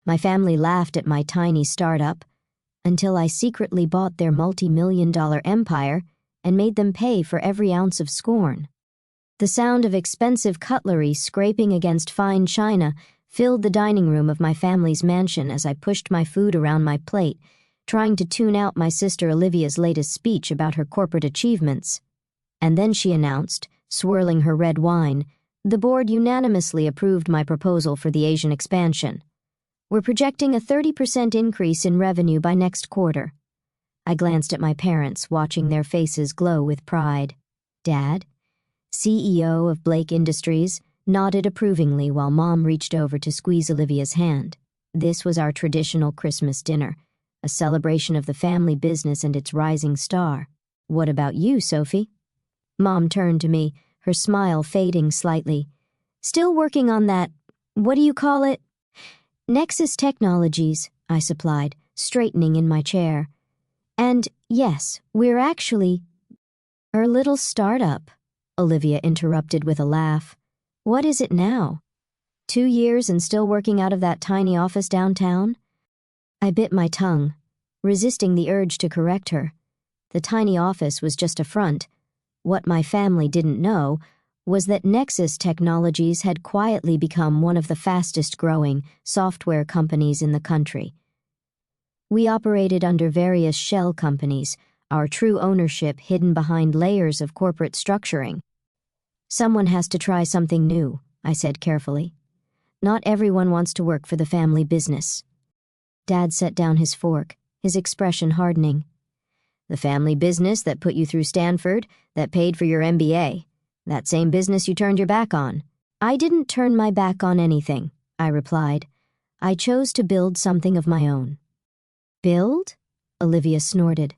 My family laughed at my tiny startup until I secretly bought their multi-million-dollar empire and made them pay for every ounce of scorn. The sound of expensive cutlery scraping against fine china filled the dining room of my family's mansion as I pushed my food around my plate, trying to tune out my sister Olivia's latest speech about her corporate achievements. And then she announced, swirling her red wine, the board unanimously approved my proposal for the Asian expansion. We're projecting a 30% increase in revenue by next quarter. I glanced at my parents, watching their faces glow with pride. Dad, CEO of Blake Industries, nodded approvingly while Mom reached over to squeeze Olivia's hand. This was our traditional Christmas dinner, a celebration of the family business and its rising star. What about you, Sophie? Mom turned to me, her smile fading slightly. Still working on that, what do you call it? Nexus Technologies, I supplied, straightening in my chair. And yes, we're actually... Our little startup, Olivia interrupted with a laugh. What is it now? 2 years and still working out of that tiny office downtown? I bit my tongue, resisting the urge to correct her. The tiny office was just a front. What my family didn't know was that Nexus Technologies had quietly become one of the fastest-growing software companies in the country. We operated under various shell companies, our true ownership hidden behind layers of corporate structuring. Someone has to try something new, I said carefully. Not everyone wants to work for the family business. Dad set down his fork, his expression hardening. The family business that put you through Stanford, that paid for your MBA. That same business you turned your back on. I didn't turn my back on anything, I replied. I chose to build something of my own. Build? Olivia snorted.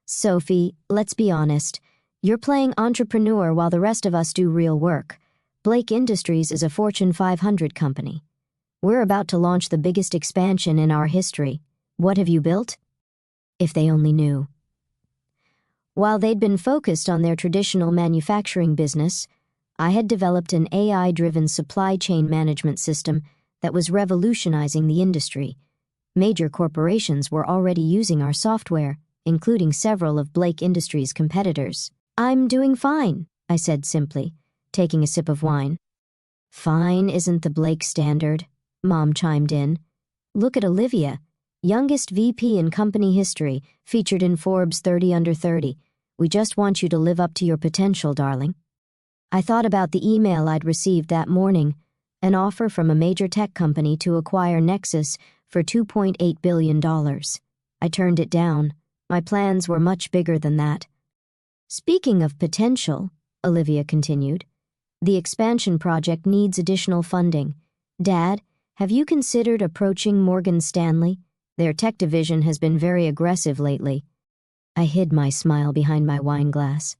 Sophie, let's be honest. You're playing entrepreneur while the rest of us do real work. Blake Industries is a Fortune 500 company. We're about to launch the biggest expansion in our history. What have you built? If they only knew. While they'd been focused on their traditional manufacturing business, I had developed an AI-driven supply chain management system that was revolutionizing the industry. Major corporations were already using our software, including several of Blake Industries' competitors. I'm doing fine, I said simply, taking a sip of wine. Fine isn't the Blake standard, Mom chimed in. Look at Olivia, youngest VP in company history, featured in Forbes 30 Under 30. We just want you to live up to your potential, darling. I thought about the email I'd received that morning, an offer from a major tech company to acquire Nexus for $2.8 billion. I turned it down. My plans were much bigger than that. Speaking of potential, Olivia continued, the expansion project needs additional funding. Dad, have you considered approaching Morgan Stanley? Their tech division has been very aggressive lately. I hid my smile behind my wine glass.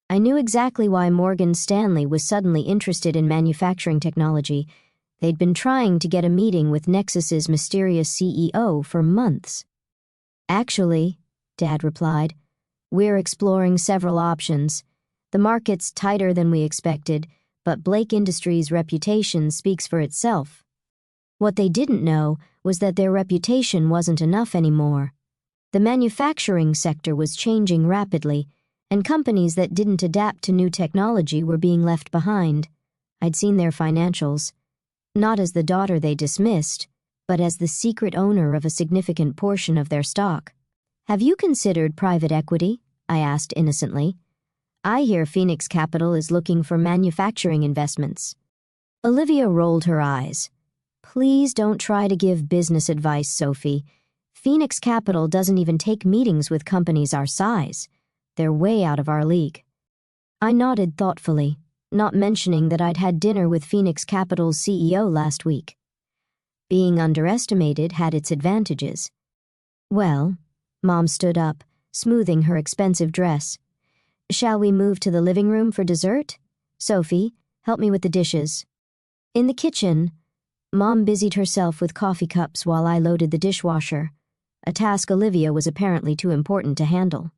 I knew exactly why Morgan Stanley was suddenly interested in manufacturing technology. They'd been trying to get a meeting with Nexus's mysterious CEO for months. Actually, Dad replied, we're exploring several options. The market's tighter than we expected, but Blake Industries' reputation speaks for itself. What they didn't know was that their reputation wasn't enough anymore. The manufacturing sector was changing rapidly, and companies that didn't adapt to new technology were being left behind. I'd seen their financials, not as the daughter they dismissed, but as the secret owner of a significant portion of their stock. Have you considered private equity? I asked innocently. I hear Phoenix Capital is looking for manufacturing investments. Olivia rolled her eyes. Please don't try to give business advice, Sophie. Phoenix Capital doesn't even take meetings with companies our size. They're way out of our league. I nodded thoughtfully, not mentioning that I'd had dinner with Phoenix Capital's CEO last week. Being underestimated had its advantages. Well, Mom stood up, smoothing her expensive dress. Shall we move to the living room for dessert? Sophie, help me with the dishes. In the kitchen, Mom busied herself with coffee cups while I loaded the dishwasher, a task Olivia was apparently too important to handle.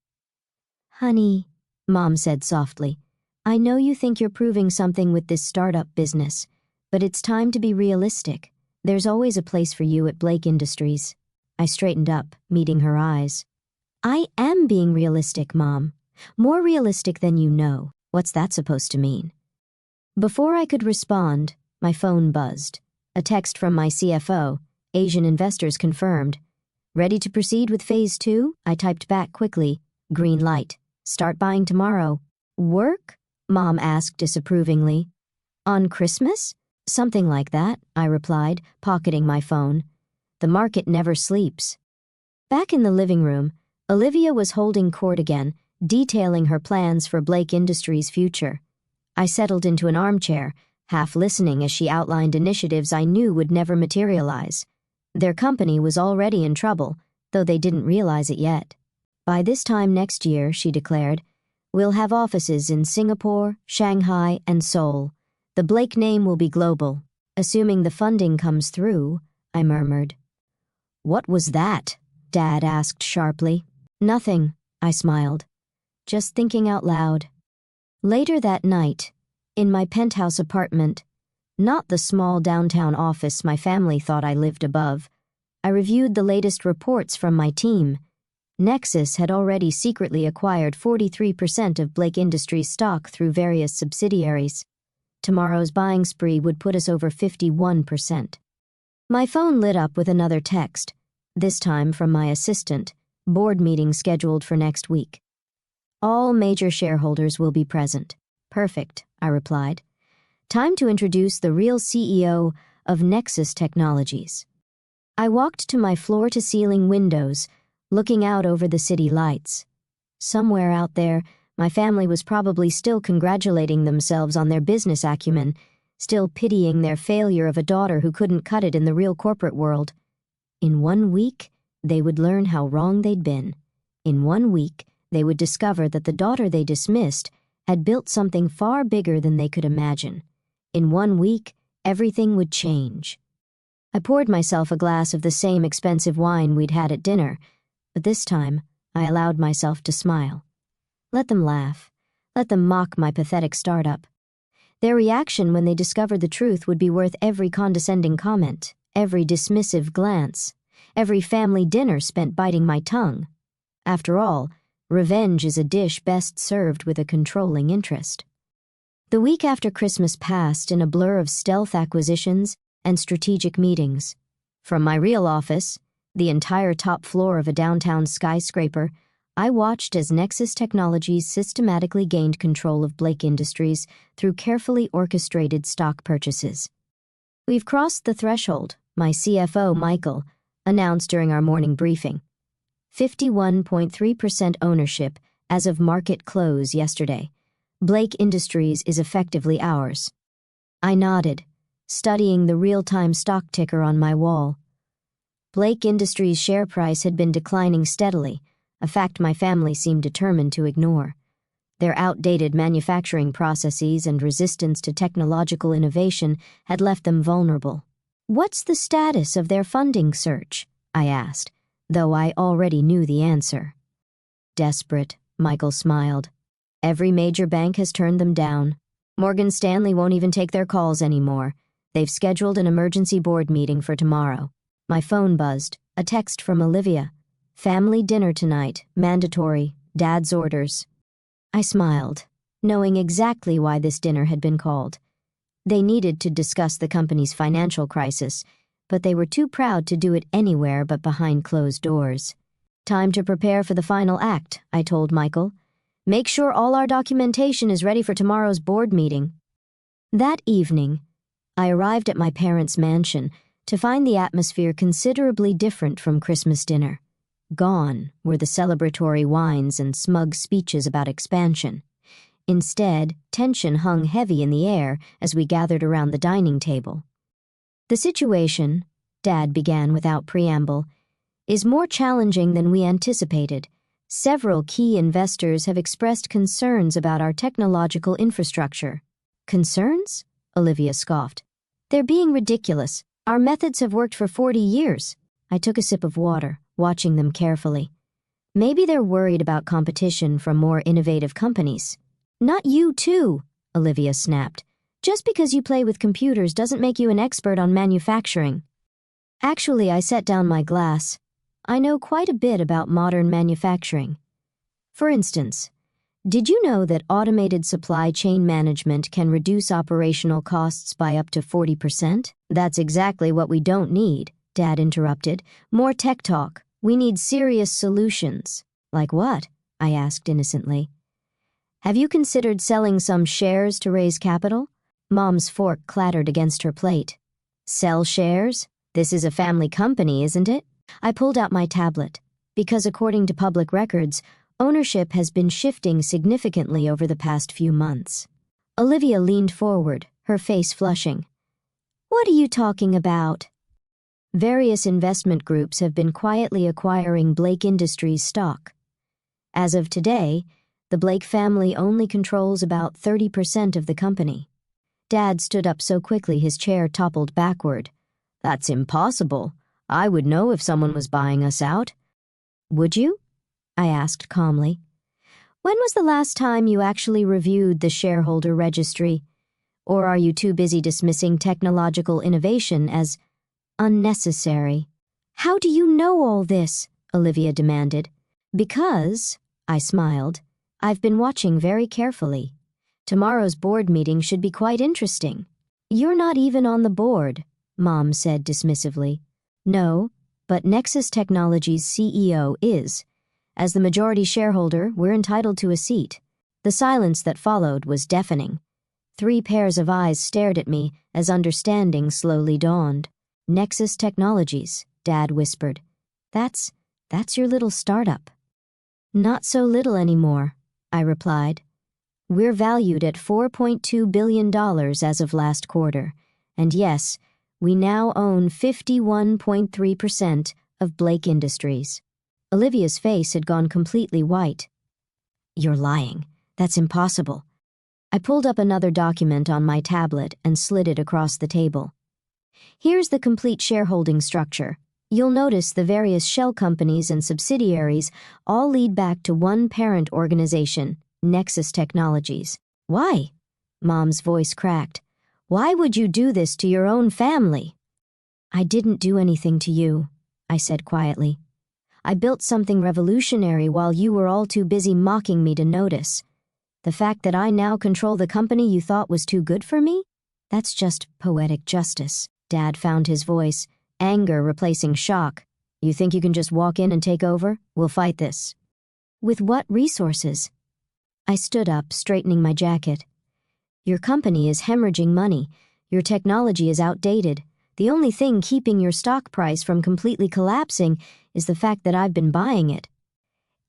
Honey, Mom said softly, I know you think you're proving something with this startup business, but it's time to be realistic. There's always a place for you at Blake Industries. I straightened up, meeting her eyes. I am being realistic, Mom. More realistic than you know. What's that supposed to mean? Before I could respond, my phone buzzed. A text from my CFO, Asian investors confirmed. Ready to proceed with phase 2? I typed back quickly. Green light. Start buying tomorrow. Work? Mom asked disapprovingly. On Christmas? Something like that, I replied, pocketing my phone. The market never sleeps. Back in the living room, Olivia was holding court again, detailing her plans for Blake Industries' future. I settled into an armchair, half listening as she outlined initiatives I knew would never materialize. Their company was already in trouble, though they didn't realize it yet. By this time next year, she declared, we'll have offices in Singapore, Shanghai, and Seoul. The Blake name will be global. Assuming the funding comes through, I murmured. What was that? Dad asked sharply. Nothing, I smiled. Just thinking out loud. Later that night, in my penthouse apartment, not the small downtown office my family thought I lived above, I reviewed the latest reports from my team. Nexus had already secretly acquired 43% of Blake Industries stock through various subsidiaries. Tomorrow's buying spree would put us over 51%. My phone lit up with another text, this time from my assistant, board meeting scheduled for next week. All major shareholders will be present. Perfect, I replied. Time to introduce the real CEO of Nexus Technologies. I walked to my floor-to-ceiling windows, looking out over the city lights. Somewhere out there, my family was probably still congratulating themselves on their business acumen, still pitying their failure of a daughter who couldn't cut it in the real corporate world. In 1 week, they would learn how wrong they'd been. In 1 week, they would discover that the daughter they dismissed had built something far bigger than they could imagine. In 1 week, everything would change. I poured myself a glass of the same expensive wine we'd had at dinner, but this time, I allowed myself to smile. Let them laugh. Let them mock my pathetic startup. Their reaction when they discovered the truth would be worth every condescending comment, every dismissive glance, every family dinner spent biting my tongue. After all, revenge is a dish best served with a controlling interest. The week after Christmas passed in a blur of stealth acquisitions and strategic meetings. From my real office, the entire top floor of a downtown skyscraper, I watched as Nexus Technologies systematically gained control of Blake Industries through carefully orchestrated stock purchases. We've crossed the threshold, my CFO, Michael, announced during our morning briefing. 51.3% ownership as of market close yesterday. Blake Industries is effectively ours. I nodded, studying the real-time stock ticker on my wall. Blake Industries' share price had been declining steadily, a fact my family seemed determined to ignore. Their outdated manufacturing processes and resistance to technological innovation had left them vulnerable. What's the status of their funding search? I asked, though I already knew the answer. Desperate, Michael smiled. Every major bank has turned them down. Morgan Stanley won't even take their calls anymore. They've scheduled an emergency board meeting for tomorrow. My phone buzzed, a text from Olivia. Family dinner tonight, mandatory, Dad's orders. I smiled, knowing exactly why this dinner had been called. They needed to discuss the company's financial crisis, but they were too proud to do it anywhere but behind closed doors. Time to prepare for the final act, I told Michael. Make sure all our documentation is ready for tomorrow's board meeting. That evening, I arrived at my parents' mansion to find the atmosphere considerably different from Christmas dinner. Gone were the celebratory wines and smug speeches about expansion. Instead, tension hung heavy in the air as we gathered around the dining table. The situation, Dad began without preamble, is more challenging than we anticipated. Several key investors have expressed concerns about our technological infrastructure. Concerns? Olivia scoffed. They're being ridiculous. Our methods have worked for 40 years. I took a sip of water, watching them carefully. Maybe they're worried about competition from more innovative companies. Not you, too, Olivia snapped. Just because you play with computers doesn't make you an expert on manufacturing. Actually, I set down my glass. I know quite a bit about modern manufacturing. For instance, did you know that automated supply chain management can reduce operational costs by up to 40%? That's exactly what we don't need, Dad interrupted. More tech talk. We need serious solutions. Like what? I asked innocently. Have you considered selling some shares to raise capital? Mom's fork clattered against her plate. Sell shares? This is a family company, isn't it? I pulled out my tablet, because according to public records, ownership has been shifting significantly over the past few months. Olivia leaned forward, her face flushing. What are you talking about? Various investment groups have been quietly acquiring Blake Industries stock. As of today, the Blake family only controls about 30% of the company. Dad stood up so quickly his chair toppled backward. That's impossible. I would know if someone was buying us out. Would you? I asked calmly. When was the last time you actually reviewed the shareholder registry? Or are you too busy dismissing technological innovation as unnecessary? How do you know all this? Olivia demanded. Because, I smiled, I've been watching very carefully. Tomorrow's board meeting should be quite interesting. You're not even on the board, Mom said dismissively. No, but Nexus Technologies' CEO is. As the majority shareholder, we're entitled to a seat. The silence that followed was deafening. 3 pairs of eyes stared at me as understanding slowly dawned. Nexus Technologies, Dad whispered. That's your little startup. Not so little anymore, I replied. We're valued at $4.2 billion as of last quarter. And yes, we now own 51.3% of Blake Industries. Olivia's face had gone completely white. You're lying. That's impossible. I pulled up another document on my tablet and slid it across the table. Here's the complete shareholding structure. You'll notice the various shell companies and subsidiaries all lead back to one parent organization, Nexus Technologies. Why? Mom's voice cracked. Why would you do this to your own family? I didn't do anything to you, I said quietly. I built something revolutionary while you were all too busy mocking me to notice. The fact that I now control the company you thought was too good for me? That's just poetic justice. Dad found his voice, anger replacing shock. You think you can just walk in and take over? We'll fight this. With what resources? I stood up, straightening my jacket. Your company is hemorrhaging money. Your technology is outdated. The only thing keeping your stock price from completely collapsing is the fact that I've been buying it.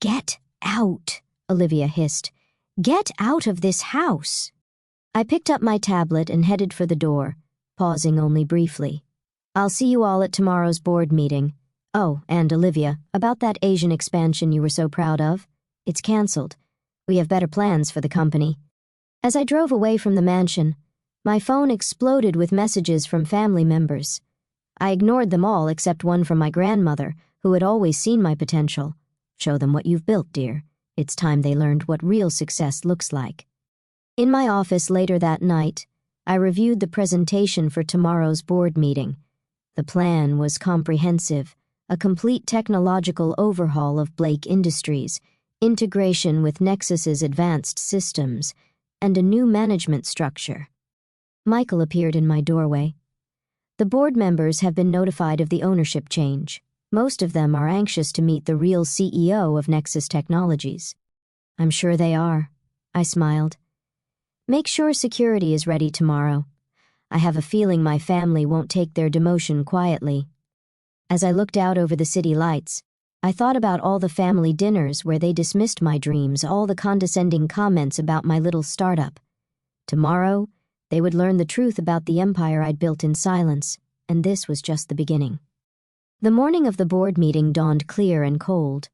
Get out, Olivia hissed. Get out of this house. I picked up my tablet and headed for the door, pausing only briefly. I'll see you all at tomorrow's board meeting. Oh, and Olivia, about that Asian expansion you were so proud of. It's canceled. We have better plans for the company. As I drove away from the mansion, my phone exploded with messages from family members. I ignored them all except one from my grandmother, who had always seen my potential. Show them what you've built, dear. It's time they learned what real success looks like. In my office later that night, I reviewed the presentation for tomorrow's board meeting. The plan was comprehensive, a complete technological overhaul of Blake Industries, integration with Nexus's advanced systems, and a new management structure. Michael appeared in my doorway. The board members have been notified of the ownership change. Most of them are anxious to meet the real CEO of Nexus Technologies. I'm sure they are, I smiled. Make sure security is ready tomorrow. I have a feeling my family won't take their demotion quietly. As I looked out over the city lights, I thought about all the family dinners where they dismissed my dreams, all the condescending comments about my little startup. Tomorrow, they would learn the truth about the empire I'd built in silence, and this was just the beginning. The morning of the board meeting dawned clear and cold.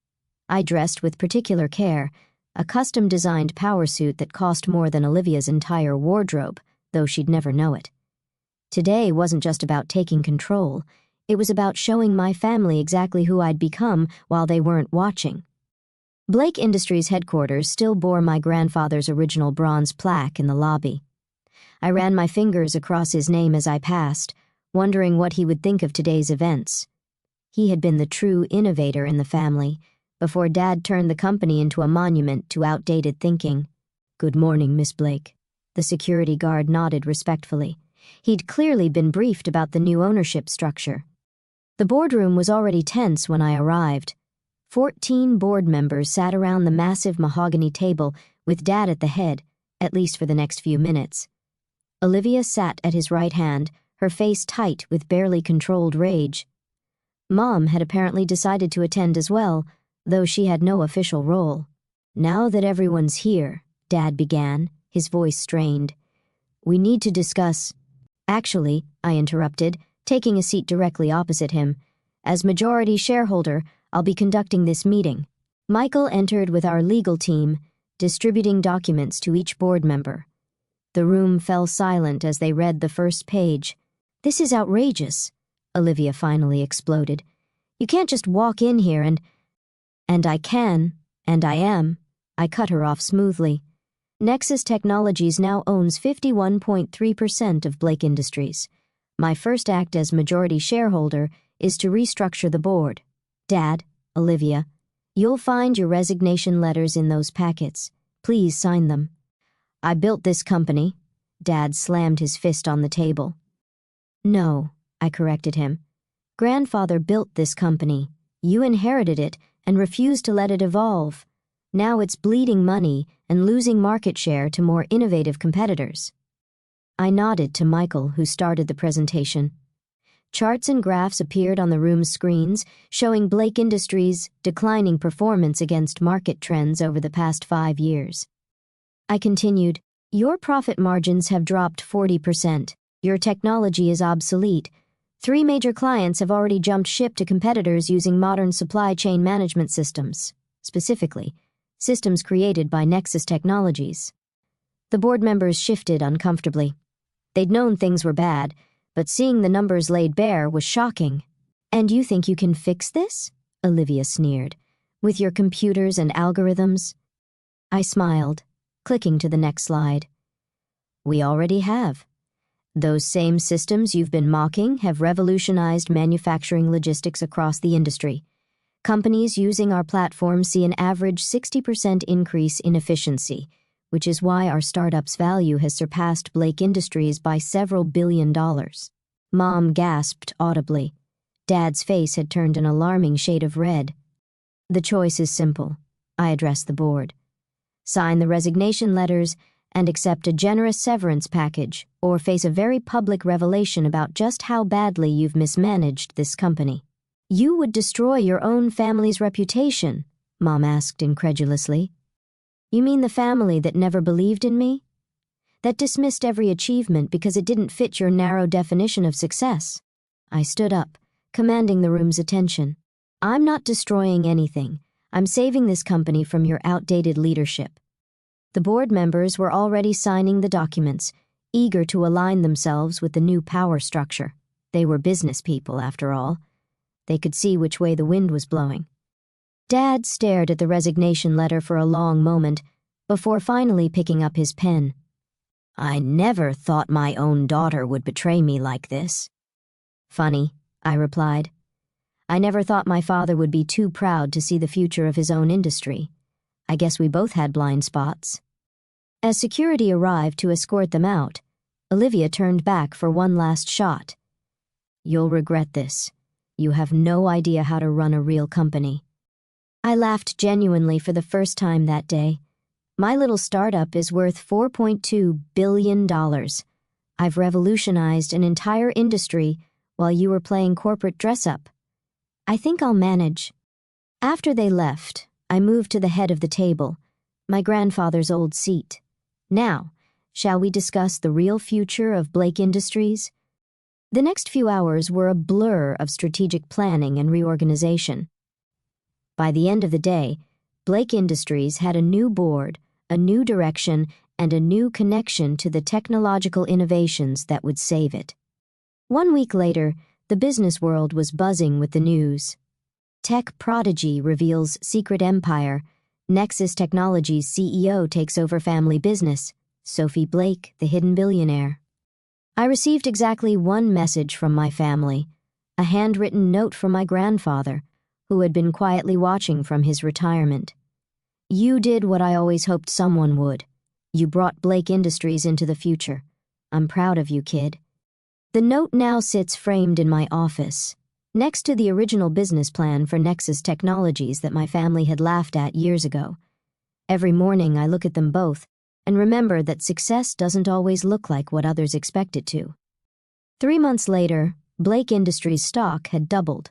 I dressed with particular care, a custom-designed power suit that cost more than Olivia's entire wardrobe, though she'd never know it. Today wasn't just about taking control. It was about showing my family exactly who I'd become while they weren't watching. Blake Industries headquarters still bore my grandfather's original bronze plaque in the lobby. I ran my fingers across his name as I passed, wondering what he would think of today's events. He had been the true innovator in the family, before Dad turned the company into a monument to outdated thinking. "Good morning, Miss Blake." The security guard nodded respectfully. He'd clearly been briefed about the new ownership structure. The boardroom was already tense when I arrived. 14 board members sat around the massive mahogany table with Dad at the head, at least for the next few minutes. Olivia sat at his right hand, her face tight with barely controlled rage. Mom had apparently decided to attend as well, though she had no official role. "Now that everyone's here," Dad began, his voice strained, "we need to discuss—" "Actually," I interrupted, taking a seat directly opposite him, "as majority shareholder, I'll be conducting this meeting." Michael entered with our legal team, distributing documents to each board member. The room fell silent as they read the first page. "This is outrageous," Olivia finally exploded. "You can't just walk in here and I can, and I am," I cut her off smoothly. "Nexus Technologies now owns 51.3% of Blake Industries. My first act as majority shareholder is to restructure the board. Dad, Olivia, you'll find your resignation letters in those packets. Please sign them." "I built this company." Dad slammed his fist on the table. "No," I corrected him. "Grandfather built this company. You inherited it and refused to let it evolve. Now it's bleeding money and losing market share to more innovative competitors." I nodded to Michael, who started the presentation. Charts and graphs appeared on the room's screens, showing Blake Industries' declining performance against market trends over the past 5 years. I continued, "Your profit margins have dropped 40%. Your technology is obsolete. 3 major clients have already jumped ship to competitors using modern supply chain management systems, specifically, systems created by Nexus Technologies." The board members shifted uncomfortably. They'd known things were bad, but seeing the numbers laid bare was shocking. "And you think you can fix this?" Olivia sneered. "With your computers and algorithms?" I smiled, clicking to the next slide. "We already have. Those same systems you've been mocking have revolutionized manufacturing logistics across the industry. Companies using our platform see an average 60% increase in efficiency, which is why our startup's value has surpassed Blake Industries by several $billions. Mom gasped audibly. Dad's face had turned an alarming shade of red. "The choice is simple," I addressed the board. "Sign the resignation letters and accept a generous severance package, or face a very public revelation about just how badly you've mismanaged this company." "You would destroy your own family's reputation?" Mom asked incredulously. "You mean the family that never believed in me? That dismissed every achievement because it didn't fit your narrow definition of success?" I stood up, commanding the room's attention. "I'm not destroying anything. I'm saving this company from your outdated leadership." The board members were already signing the documents, eager to align themselves with the new power structure. They were business people, after all. They could see which way the wind was blowing. Dad stared at the resignation letter for a long moment, before finally picking up his pen. "I never thought my own daughter would betray me like this." "Funny," I replied. "I never thought my father would be too proud to see the future of his own industry. I guess we both had blind spots." As security arrived to escort them out, Olivia turned back for one last shot. "You'll regret this. You have no idea how to run a real company." I laughed genuinely for the first time that day. My little startup is worth $4.2 billion. I've revolutionized an entire industry while you were playing corporate dress-up. I think I'll manage. After they left, I moved to the head of the table, my grandfather's old seat. "Now, shall we discuss the real future of Blake Industries?" The next few hours were a blur of strategic planning and reorganization. By the end of the day, Blake Industries had a new board, a new direction, and a new connection to the technological innovations that would save it. 1 week later, the business world was buzzing with the news. Tech prodigy reveals secret empire. Nexus Technologies CEO takes over family business. Sophie Blake, the hidden billionaire. I received exactly one message from my family, a handwritten note from my grandfather, who had been quietly watching from his retirement. "You did what I always hoped someone would. You brought Blake Industries into the future. I'm proud of you, kid." The note now sits framed in my office, next to the original business plan for Nexus Technologies that my family had laughed at years ago. Every morning I look at them both and remember that success doesn't always look like what others expect it to. 3 months later, Blake Industries' stock had doubled.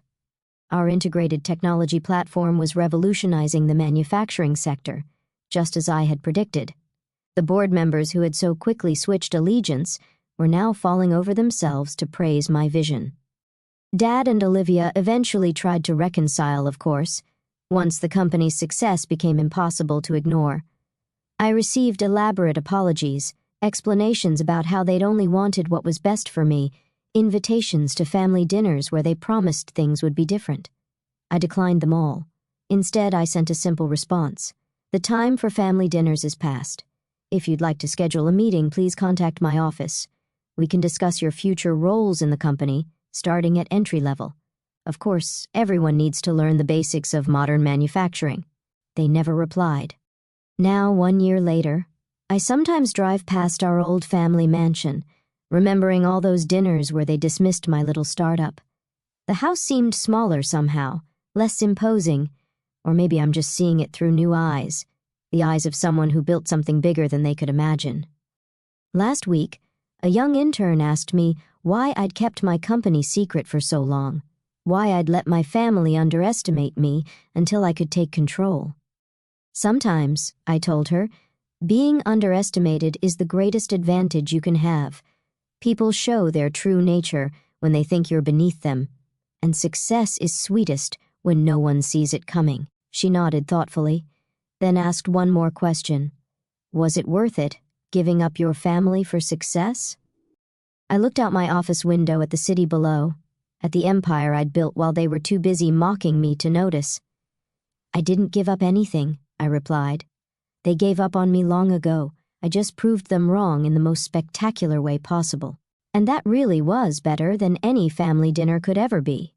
Our integrated technology platform was revolutionizing the manufacturing sector, just as I had predicted. The board members who had so quickly switched allegiance were now falling over themselves to praise my vision. Dad and Olivia eventually tried to reconcile, of course, once the company's success became impossible to ignore. I received elaborate apologies, explanations about how they'd only wanted what was best for me, invitations to family dinners where they promised things would be different. I declined them all. Instead, I sent a simple response. "The time for family dinners is past. If you'd like to schedule a meeting, please contact my office. We can discuss your future roles in the company, starting at entry level. Of course, everyone needs to learn the basics of modern manufacturing." They never replied. Now, 1 year later, I sometimes drive past our old family mansion, remembering all those dinners where they dismissed my little startup. The house seemed smaller somehow, less imposing, or maybe I'm just seeing it through new eyes, the eyes of someone who built something bigger than they could imagine. Last week, a young intern asked me why I'd kept my company secret for so long, why I'd let my family underestimate me until I could take control. "Sometimes," I told her, "being underestimated is the greatest advantage you can have. People show their true nature when they think you're beneath them, and success is sweetest when no one sees it coming." She nodded thoughtfully, then asked one more question. "Was it worth it, giving up your family for success?" I looked out my office window at the city below, at the empire I'd built while they were too busy mocking me to notice. "I didn't give up anything," I replied. "They gave up on me long ago. I just proved them wrong in the most spectacular way possible. And that really was better than any family dinner could ever be."